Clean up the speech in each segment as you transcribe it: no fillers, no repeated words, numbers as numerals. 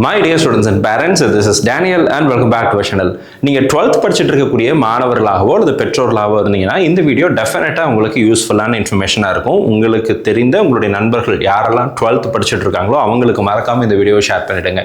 My dear students and parents, this is Daniel and welcome back to our channel. நீங்கள் 12th படிச்சிட்டு இருக்கக்கூடிய மாணவர்களாகவோ அல்லது பெற்றோர்களாகவோ இருந்தீங்கன்னா இந்த வீடியோ டெஃபினட்டாக உங்களுக்கு யூஸ்ஃபுல்லான இன்ஃபர்மேஷனாக இருக்கும். உங்களுக்கு தெரிந்த உங்களுடைய நண்பர்கள் யாரெல்லாம் 12th படிச்சுட்டு இருக்காங்களோ அவங்களுக்கு மறக்காமல் இந்த வீடியோவை ஷேர் பண்ணிவிடுங்க.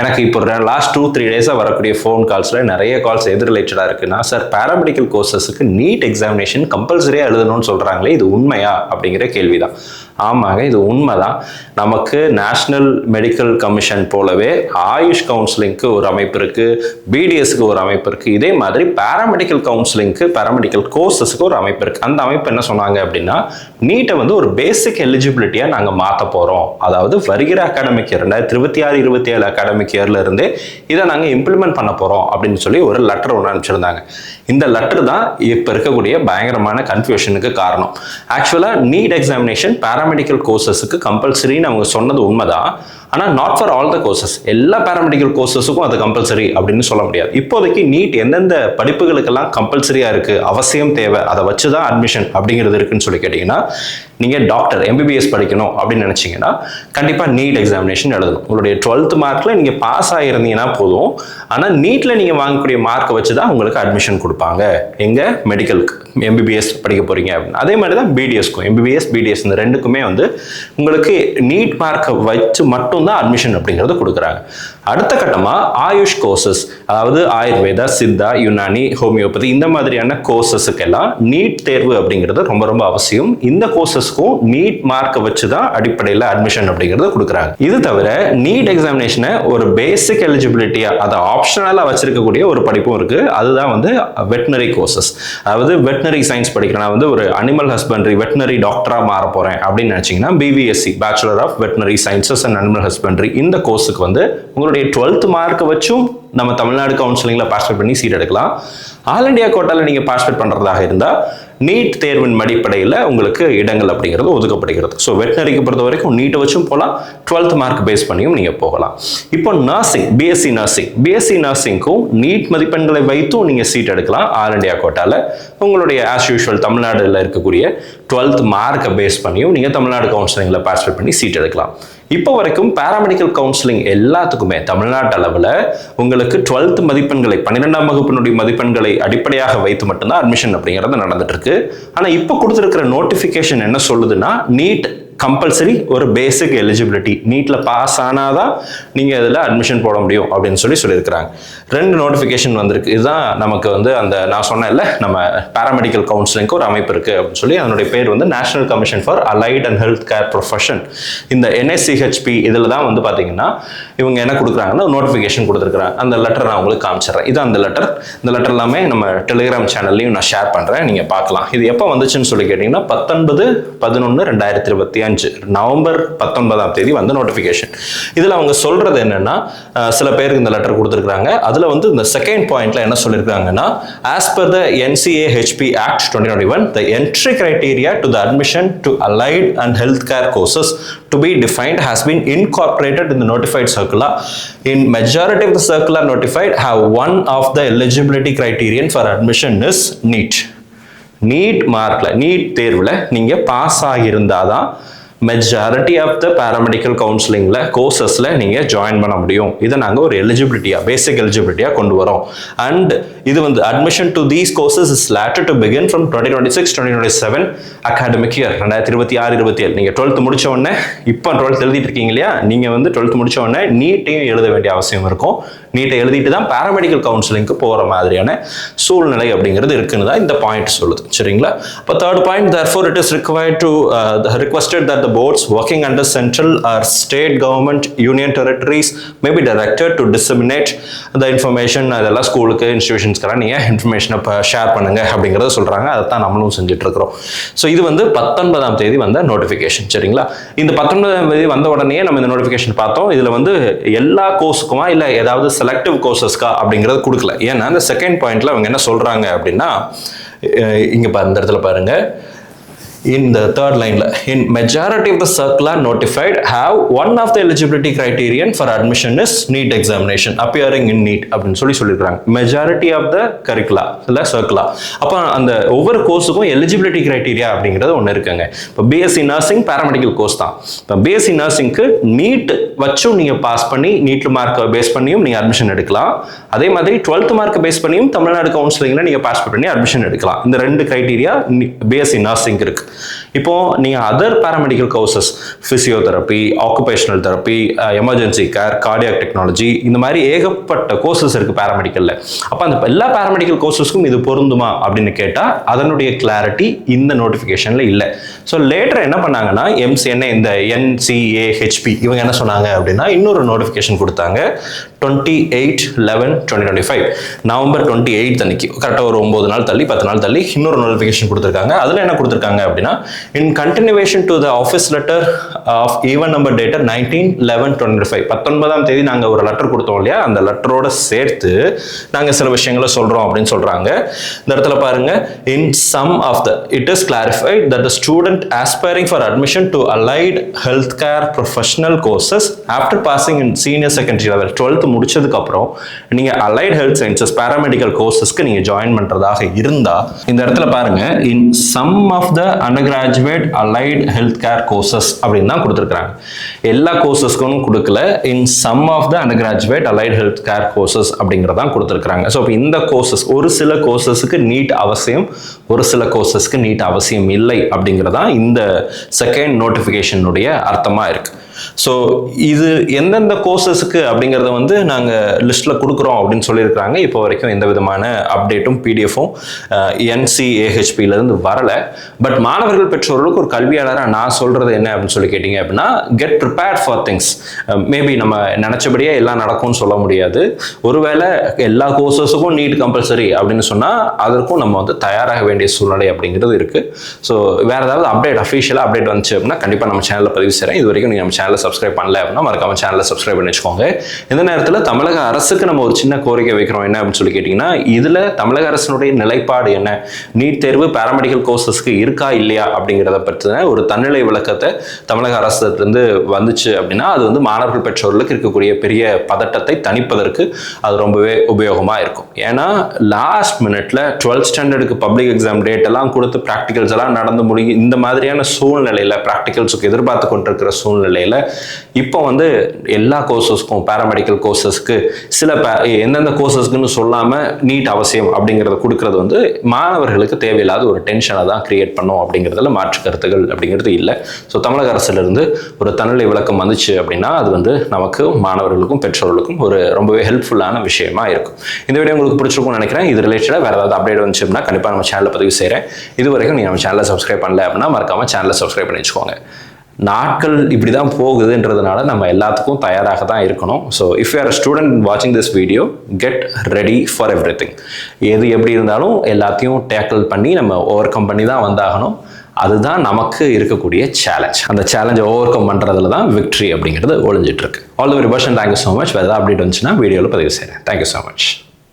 எனக்கு இப்போ லாஸ்ட் 2-3 டேஸாக வரக்கூடிய ஃபோன் கால்ஸில் நிறைய கால்ஸ் எது ரிலேட்டடாக இருக்குன்னா, சார் பேராமெடிக்கல் கோர்சஸுக்கு நீட் எக்ஸாமினேஷன் கம்பல்சரியாக எழுதணும்னு சொல்கிறாங்களே, இது உண்மையா அப்படிங்கிற கேள்வி தான். ஆமாங்க, இது உண்மைதான். நமக்கு நேஷனல் மெடிக்கல் கமிஷன் போலவே ஆயுஷ் கவுன்சிலிங்க்கு ஒரு அமைப்பு இருக்குது, பிடிஎஸ்க்கு ஒரு அமைப்பு இருக்குது. இதே மாதிரி பேராமெடிக்கல் கவுன்சிலிங்க்கு பேராமெடிக்கல் கோர்சஸ்க்கு ஒரு அமைப்பு இருக்குது. அந்த அமைப்பு என்ன சொன்னாங்க அப்படின்னா, நீட்டை வந்து ஒரு பேசிக் எலிஜிபிலிட்டியாக நாங்கள் மாற்ற போகிறோம். அதாவது வருகிற அகாடமிக் இயர் 2026-27 அகாடமிக் இயர்ல இருந்தே இதை நாங்கள் இம்ப்ளிமெண்ட் பண்ண போகிறோம் அப்படின்னு சொல்லி ஒரு லெட்டர் ஒன்று அனுப்பிச்சிருந்தாங்க. இந்த லெட்டர் தான் இப்போ இருக்கக்கூடிய பயங்கரமான கன்ஃபியூஷனுக்கு காரணம். ஆக்சுவலாக நீட் எக்ஸாமினேஷன் பேராமெடிக்கல் கோர்சஸுக்கு கம்பல்சரின்னு அவங்க சொன்னது உண்மைதான். ஆனால் not for all the courses. எல்லா பேராமெடிக்கல் கோர்சஸுக்கும் அது கம்பல்சரி அப்படின்னு சொல்ல முடியாது. இப்போதைக்கு நீட் எந்தெந்த படிப்புகளுக்கெல்லாம் கம்பல்சரியாக இருக்குது, அவசியம் தேவை, அதை வச்சு தான் அட்மிஷன் அப்படிங்கிறது இருக்குன்னு சொல்லி கேட்டிங்கன்னா, நீங்கள் டாக்டர் எம்பிபிஎஸ் படிக்கணும் அப்படின்னு நினச்சிங்கன்னா கண்டிப்பாக நீட் எக்ஸாமினேஷன் எழுதணும். உங்களுடைய 12th மார்க்கில் நீங்கள் பாஸ் ஆகிருந்தீங்கன்னா போதும். ஆனால் நீட்டில் நீங்கள் வாங்கக்கூடிய மார்க்கை வச்சு தான் உங்களுக்கு அட்மிஷன் கொடுப்பாங்க. எங்கே மெடிக்கலுக்கு எம்பிபிஎஸ் படிக்க போகிறீங்க அப்படின்னு. அதே மாதிரி தான் பிடிஎஸ்க்கும், எம்பிபிஎஸ் பிடிஎஸ் இந்த ரெண்டுக்குமே வந்து உங்களுக்கு நீட் மார்க்கை வச்சு மட்டும்தான் அட்மிஷன் அப்படிங்கிறத கொடுக்குறாங்க. அடுத்த கட்டமாக ஆயுஷ் கோர்சஸ், அதாவது ஆயுர்வேதா, சித்தா, யுனானி, ஹோமியோபதி இந்த மாதிரியான கோர்சஸுக்கெல்லாம் நீட் தேர்வு அப்படிங்கிறது ரொம்ப ரொம்ப அவசியம். இந்த கோர்சஸ்க்கும் நீட் மார்க்கை வச்சு தான் அடிப்படையில் அட்மிஷன் அப்படிங்கிறத கொடுக்குறாங்க. இது தவிர நீட் எக்ஸாமினேஷனை ஒரு பேசிக் எலிஜிபிலிட்டியாக, அதை ஆப்ஷனலாக வச்சிருக்கக்கூடிய ஒரு படிப்பும் இருக்குது. அதுதான் வந்து வெட்டினரி கோர்சஸ். அதாவது வெட்டினரி சயின்ஸ் படிக்கிறேன், நான் வந்து ஒரு அனிமல் ஹஸ்பண்ட்ரி வெட்டினரி டாக்டராக மாற போகிறேன் அப்படின்னு நினச்சிங்கன்னா BVSc, bachelor of veterinary sciences and animal husbandry, இந்த கோர்ஸுக்கு வந்து உங்களுடைய 12th மார்க்கை வச்சும் நம்ம தமிழ்நாடு கவுன்சிலிங்கில் பார்ட்டிசிபேட் பண்ணி சீட் எடுக்கலாம். ஆல் இண்டியா கோட்டாவில் நீங்கள் பார்ட்டிசிபேட் பண்ணுறதாக இருந்தால் நீட் தேர்வின் அடிப்படையில் உங்களுக்கு இடங்கள் அப்படிங்கிறது ஒதுக்கப்படுகிறது. ஸோ வெட்டினரிக்கு பொறுத்த வரைக்கும் நீட்டை வச்சும் போகலாம், 12th மார்க் பேஸ் பண்ணியும் நீங்கள் போகலாம். இப்போ நர்சிங், பிஎஸ்சி நர்சிங்க்கும் நீட் மதிப்பெண்களை வைத்தும் நீங்கள் சீட் எடுக்கலாம் ஆல் இண்டியா கோட்டாவில். உங்களுடைய ஆஸ் யூஷுவல் தமிழ்நாடுல இருக்கக்கூடிய 12th மார்க்கை பேஸ் பண்ணியும் நீங்கள் தமிழ்நாடு கவுன்சிலிங்கில் பார்ட்டிசிபேட் பண்ணி சீட் எடுக்கலாம். இப்போ வரைக்கும் பேராமெடிக்கல் கவுன்சிலிங் எல்லாத்துக்குமே தமிழ்நாட்டு அளவில் உங்களுக்கு 12th மதிப்பெண்களை, 12ஆம் வகுப்பினுடைய மதிப்பெண்களை அடிப்படையாக வைத்து மட்டும்தான் அட்மிஷன் அப்படிங்கிறது நடந்துட்டு இருக்கு. ஆனால் இப்போ கொடுத்துருக்கிற நோட்டிஃபிகேஷன் என்ன சொல்லுதுன்னா, நீட் கம்பல்சரி ஒரு பேசிக் எலிஜிபிலிட்டி, நீட்டில் பாஸ் ஆனாதான் நீங்கள் இதில் அட்மிஷன் போட முடியும் அப்படின்னு சொல்லியிருக்கிறாங்க. 2 நோட்டிஃபிகேஷன் வந்திருக்கு. இதுதான் நமக்கு வந்து அந்த நான் சொன்னேன்ல, நம்ம பேராமெடிக்கல் கவுன்சிலிங்க்கு ஒரு அமைப்பு இருக்குது அப்படின்னு சொல்லி, அதனுடைய பேர் வந்து national commission for allied and health care profession. இந்த NSCHP இதில் தான் வந்து பார்த்தீங்கன்னா இவங்க என்ன கொடுக்குறாங்கன்னா நோட்டிஃபிகேஷன் கொடுத்துருக்குறாங்க. அந்த லெட்டர் நான் உங்களுக்கு காமிச்சிடுறேன். இது அந்த லெட்டர். இந்த லெட்டர் எல்லாமே நம்ம டெலிகிராம் சேனல்லையும் நான் ஷேர் பண்ணுறேன், நீங்கள் பார்க்கலாம். இது எப்போ வந்துச்சுன்னு சொல்லி கேட்டிங்கன்னா 19/11/2025 நவம்பர் 19ஆம் தேதி வந்த நோட்டிஃபிகேஷன். இதில் அவங்க சொல்றது என்னன்னா, சில பேருக்கு இந்த லெட்டர் கொடுத்துருக்காங்க. அதில் வந்து இந்த செகண்ட் பாயிண்ட்ல என்ன சொல்லியிருக்காங்கன்னா, as per the NCAHP Act 2021, the entry criteria to the admission to allied and healthcare courses to be defined has been incorporated in the notified circular. In majority of the circular notified have one of the eligibility criterion for admission is NEET. NEET மார்க்ல, NEET தேர்வில் நீங்கள் pass ஆகியிருந்தாதான் majority of the paramedical கவுன்சிலிங்கில் கோர்சஸில் நீங்கள் join பண்ண முடியும். இதை நாங்கள் ஒரு எலிஜிபிலிட்டியாக, பேசிக் எலிஜிபிலிட்டியாக கொண்டு வரோம். அண்ட் இது வந்து admission to these courses is later to begin from 2026-2027 academic year 2026-27. நீங்கள் 12th முடிச்ச உடனே, இப்போ 12th எழுதிட்டு இருக்கீங்க இல்லையா, நீங்கள் வந்து 12th முடிச்ச உடனே நீட்டையும் எழுத வேண்டிய அவசியம் இருக்கும். நீட்டை எழுதிட்டு தான் பேராமெடிக்கல் கவுன்சிலிங்க்கு போகிற மாதிரியான சூழ்நிலை அப்படிங்கிறது இருக்குன்னு தான் இந்த பாயிண்ட் சொல்லுது. சரிங்களா? இப்போ third point, therefore it is required to requested that the boards working under central or state government union territories may be directed to disseminate the information. அதெல்லாம் ஸ்கூலுக்கு, இன்ஸ்டிடியூஷன்ஸ்க்கெல்லாம் நீங்கள் இன்ஃபர்மேஷனை ஷேர் பண்ணுங்க அப்படிங்கிறத சொல்கிறாங்க. அதை தான் நம்மளும் செஞ்சுட்டு இருக்கிறோம். ஸோ இது வந்து 19ஆம் தேதி வந்த நோட்டிஃபிகேஷன். சரிங்களா? இந்த 19ஆம் தேதி வந்த உடனே நம்ம இந்த நோட்டிஃபிகேஷன் பார்த்தோம். இதில் வந்து எல்லா கோர்ஸுக்குமா இல்லை ஏதாவது செலக்டிவ் கோர்சஸ்க்கா அப்படிங்கிறது கொடுக்கல. ஏன்னா அந்த செகண்ட் பாயிண்ட்ல அவங்க என்ன சொல்றாங்க அப்படின்னா, இங்க இந்த இடத்துல பாருங்க, in the third line, in majority of the circular notified have one of the eligibility criterion for admission is NEET examination appearing in NEET அப்படின்னு சொல்லியிருக்காங்க. மெஜாரிட்டி ஆஃப் த கரிக்குலா இல்லை சர்க்குலா. அப்போ அந்த ஒவ்வொரு கோர்ஸுக்கும் எலிஜிபிலிட்டி கிரைட்டீரியா அப்படிங்கிறது ஒன்று இருக்குங்க. இப்போ பிஎஸ்சி நர்சிங் பேராமெடிக்கல் கோர்ஸ் தான். இப்போ பிஎஸ்சி நர்சிங்க்கு நீட் வச்சும் நீங்கள் பாஸ் பண்ணி நீட் மார்க்கை பேஸ் பண்ணியும் நீங்கள் அட்மிஷன் எடுக்கலாம். அதே மாதிரி 12th மார்க்கை பேஸ் பண்ணியும் தமிழ்நாடு கவுன்சிலிங்கில் நீங்கள் பாஸ் பண்ணி அட்மிஷன் எடுக்கலாம். இந்த 2 கிரைட்டீரியா பிஎஸ்சி நர்சிங் இருக்கு. இப்போ நீங்க other paramedical courses physiotherapy, occupational therapy, emergency care, cardiac technology, இந்த மாதிரி ஏகப்பட்ட கோர்சஸ் இருக்கு பேராமெடிக்கல்ல. அப்ப அந்த எல்லா பேராமெடிக்கல் கோர்சஸ்க்கும் இது பொருந்துமா அப்படின்னு கேட்டா அதனுடைய கிளாரிட்டி இந்த நோட்டிபிகேஷன்ல இல்லை. ஸோ லேட்டர் என்ன பண்ணாங்கன்னா எம்சிஎன்ஏ இந்த NCAHP இவங்க என்ன சொன்னாங்க அப்படின்னா இன்னொரு நோட்டிஃபிகேஷன் கொடுத்தாங்க. 28/11/2025 நவம்பர் 28 அன்னைக்கு கரெக்டாக ஒரு 9 நாள் தள்ளி 10 நாள் தள்ளி இன்னொரு நோட்டிஃபிகேஷன் கொடுத்துருக்காங்க. அதில் என்ன கொடுத்துருக்காங்க அப்படின்னா in continuation to the office letter of even number dated 19/11/2025 19ஆம் தேதி நாங்கள் ஒரு லெட்டர் கொடுத்தோம் இல்லையா, அந்த லெட்டரோட சேர்த்து நாங்கள் சில விஷயங்களை சொல்கிறோம் அப்படின்னு சொல்கிறாங்க. இந்த இடத்துல பாருங்க, in some of the it is clarified that the student aspiring for admission to allied healthcare professional courses after passing in senior secondary level 12th முடிச்சதுக்கு அப்புறம் நீங்க அலைட் ஹெல்த் சயின்சஸ் பேராமெடிக்கல் கோர்சஸ்க்கு நீங்க ஜாயின் பண்றதாக இருந்தா இந்த இடத்துல பாருங்க in some of the undergraduate allied healthcare courses அப்படின்னு தான் கொடுத்துருக்காங்க. எல்லா கோர்சஸ்க்கும் கொடுக்கல, in some of the undergraduate allied healthcare courses அப்படிங்கறதான் கொடுத்துருக்காங்க. ஸோ இந்த கோர்சஸ் ஒரு சில கோர்சஸ்க்கு நீட் அவசியம், ஒரு சில கோர்சஸ்க்கு நீட் அவசியம் இல்லை அப்படிங்கிறதான் இந்த செகண்ட் நோட்டிஃபிகேஷனுடைய அர்த்தமா இருக்கு. ஸோ இது எந்தெந்த கோர்சஸுக்கு அப்படிங்கிறத வந்து நாங்கள் லிஸ்ட்டில் கொடுக்குறோம் அப்படின்னு சொல்லியிருக்கிறாங்க. இப்போ வரைக்கும் எந்த விதமான அப்டேட்டும் பிடிஎஃப்பும் NCAHPலேருந்து வரலை. பட் மாணவர்கள் பெற்றோர்களுக்கு ஒரு கல்வியாளராக நான் சொல்கிறது என்ன அப்படின்னு சொல்லி கேட்டிங்க அப்படின்னா get prepared for things. Maybe நம்ம நினச்சபடியே எல்லாம் நடக்கும்னு சொல்ல முடியாது. ஒருவேளை எல்லா கோர்சஸுக்கும் நீட் கம்பல்சரி அப்படின்னு சொன்னால் அதற்கும் நம்ம வந்து தயாராக வேண்டிய சூழ்நிலை அப்படிங்கிறது இருக்குது. ஸோ வேறு ஏதாவது அப்டேட் அஃபீஷியலாக அப்டேட் வந்துச்சு அப்படின்னா கண்டிப்பாக நம்ம சேனலில் பதிவு செய்கிறேன். இது வரைக்கும் நீங்கள் நம்ம சேனலை சப்ஸ்கிரைப் பண்ணல அப்படின்னா மறக்காம சேனலை சப்ஸ்கிரைப் பண்ணி வச்சுக்கோங்க. இந்த நேரத்தில் தமிழக அரசுக்கு நம்ம ஒரு சின்ன கோரிக்கை வைக்கிறோம். என்ன அப்படின்னு சொல்லி கேட்டிங்கன்னா இதில் தமிழக அரசினுடைய நிலைப்பாடு என்ன, நீட் தேர்வு பேராமெடிக்கல் கோர்சஸ்க்கு இருக்கா இல்லையா அப்படிங்கிறத பற்றின ஒரு தன்னிலை விளக்கத்தை தமிழக அரசுலேருந்து வந்துச்சு அப்படின்னா அது வந்து மாணவர்கள் பெற்றோர்களுக்கு இருக்கக்கூடிய பெரிய பதட்டத்தை தணிப்பதற்கு அது ரொம்பவே உபயோகமாக இருக்கும். ஏன்னா லாஸ்ட் மினிட்ல 12th ஸ்டாண்டர்டுக்கு பப்ளிக் எக்ஸாம் டேட் எல்லாம் கொடுத்து ப்ராக்டிகல்ஸ் எல்லாம் நடந்து முடியும். இந்த மாதிரியான சூழ்நிலையில் ப்ராக்டிகல்ஸுக்கு எதிர்பார்த்து கொண்டிருக்கிற சூழ்நிலையில் இப்போ வந்து எல்லா கோர்சஸ்க்கும் பேராமெடிக்கல் கோர்சஸ்க்கு சில எந்தெந்த கோர்சஸ்க்குன்னு சொல்லாமல் நீட் அவசியம் அப்படிங்கிறத கொடுக்கறது வந்து மாணவர்களுக்கு தேவையில்லாத ஒரு டென்ஷனை தான் கிரியேட் பண்ணும் அப்படிங்கிறதுல மாற்று கருத்துகள் அப்படிங்கிறது இல்லை. ஸோ தமிழக அரசுலேருந்து ஒரு தன்னிலை விளக்கம் வந்துச்சு அப்படின்னா அது வந்து நமக்கு மாணவர்களுக்கும் பெற்றோர்களுக்கும் ஒரு ரொம்பவே ஹெல்ப்ஃபுல்லான விஷயமா இருக்கும். இந்த வீடியோ உங்களுக்கு பிடிச்சிருக்கும்னு நினைக்கிறேன். இது ரிலேட்டடாக வேறு ஏதாவது அப்டேட் வந்துச்சு அப்படின்னா கண்டிப்பாக நம்ம சேனலில் பதிவு செய்கிறேன். இது வரைக்கும் நீங்கள் நம்ம சேனலை சப்ஸ்கிரைப் பண்ணல அப்படின்னா மறக்காம சேனலை சப்ஸ்கிரைப் பண்ணி வச்சுக்கோங்க. நாட்கள் இப்படி தான் போகுதுன்றதுனால நம்ம எல்லாத்துக்கும் தயாராக தான் இருக்கணும். So if you are a student வாட்சிங் this video get ready for everything. எது எப்படி இருந்தாலும் எல்லாத்தையும் டேக்கிள் பண்ணி நம்ம ஓவர் கம் பண்ணி தான் வந்தாகணும். அதுதான் நமக்கு இருக்கக்கூடிய சேலஞ்ச். அந்த சேலஞ்சை ஓவர் கம் பண்ணுறதுல தான் விக்ட்ரி அப்படிங்கிறது ஒழிஞ்சிட்டு இருக்கு. All the very best and thank you so much. வேறு ஏதாவது அப்டேட் வந்துச்சுன்னா வீடியோவில் பதிவு செய்கிறேன். Thank you so much.